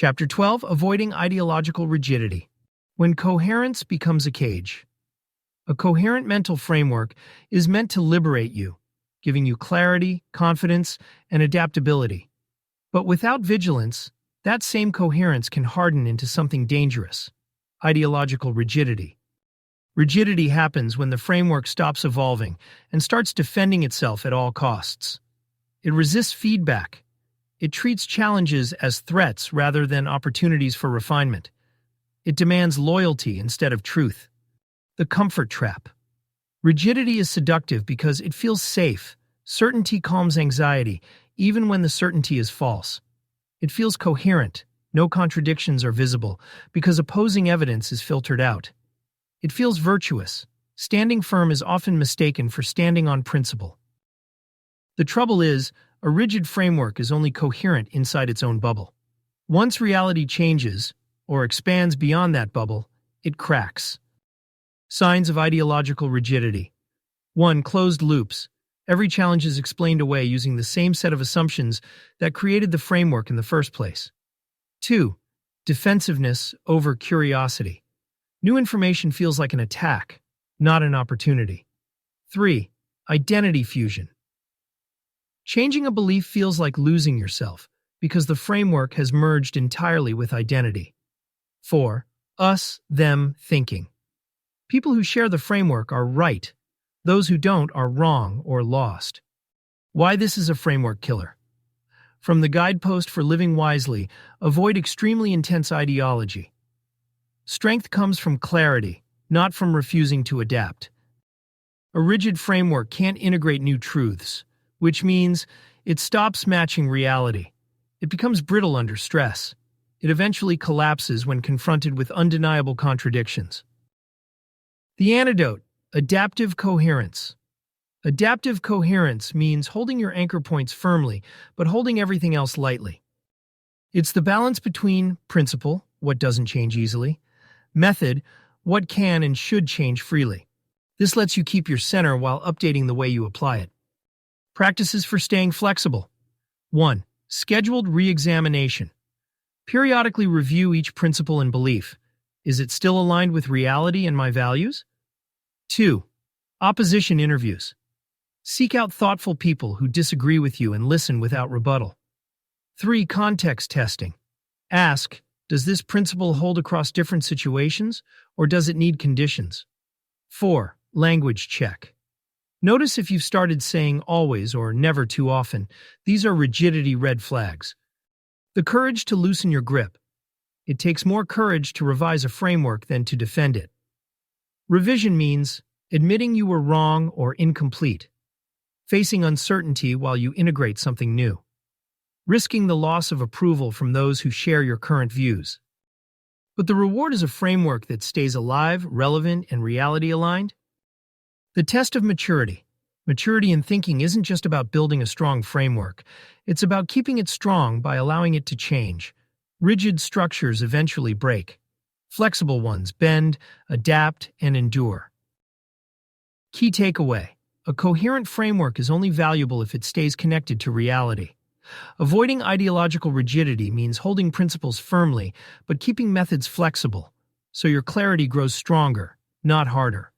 Chapter 12, Avoiding Ideological Rigidity. When coherence becomes a cage. A coherent mental framework is meant to liberate you, giving you clarity, confidence, and adaptability. But without vigilance, that same coherence can harden into something dangerous: ideological rigidity. Rigidity happens when the framework stops evolving and starts defending itself at all costs. It resists feedback. It treats challenges as threats rather than opportunities for refinement. It demands loyalty instead of truth. The comfort trap. Rigidity is seductive because it feels safe. Certainty calms anxiety, even when the certainty is false. It feels coherent. No contradictions are visible because opposing evidence is filtered out. It feels virtuous. Standing firm is often mistaken for standing on principle. The trouble is, a rigid framework is only coherent inside its own bubble. Once reality changes, or expands beyond that bubble, it cracks. Signs of ideological rigidity. 1. Closed loops. Every challenge is explained away using the same set of assumptions that created the framework in the first place. 2. Defensiveness over curiosity. New information feels like an attack, not an opportunity. 3. Identity fusion. Changing a belief feels like losing yourself because the framework has merged entirely with identity. 4. Us-them thinking. People who share the framework are right. Those who don't are wrong or lost. Why this is a framework killer. From the Guidepost for Living Wisely, avoid extremely intense ideology. Strength comes from clarity, not from refusing to adapt. A rigid framework can't integrate new truths, which means it stops matching reality. It becomes brittle under stress. It eventually collapses when confronted with undeniable contradictions. The antidote: adaptive coherence. Adaptive coherence means holding your anchor points firmly, but holding everything else lightly. It's the balance between principle, what doesn't change easily, method, what can and should change freely. This lets you keep your center while updating the way you apply it. Practices for staying flexible. 1. Scheduled re-examination. Periodically review each principle and belief. Is it still aligned with reality and my values? 2. Opposition interviews. Seek out thoughtful people who disagree with you and listen without rebuttal. 3. Context testing. Ask, does this principle hold across different situations, or does it need conditions? 4. Language check. Notice if you've started saying always or never too often. These are rigidity red flags. The courage to loosen your grip. It takes more courage to revise a framework than to defend it. Revision means admitting you were wrong or incomplete, facing uncertainty while you integrate something new, risking the loss of approval from those who share your current views. But the reward is a framework that stays alive, relevant, and reality-aligned. The test of maturity. Maturity in thinking isn't just about building a strong framework. It's about keeping it strong by allowing it to change. Rigid structures eventually break. Flexible ones bend, adapt, and endure. Key takeaway: a coherent framework is only valuable if it stays connected to reality. Avoiding ideological rigidity means holding principles firmly, but keeping methods flexible, so your clarity grows stronger, not harder.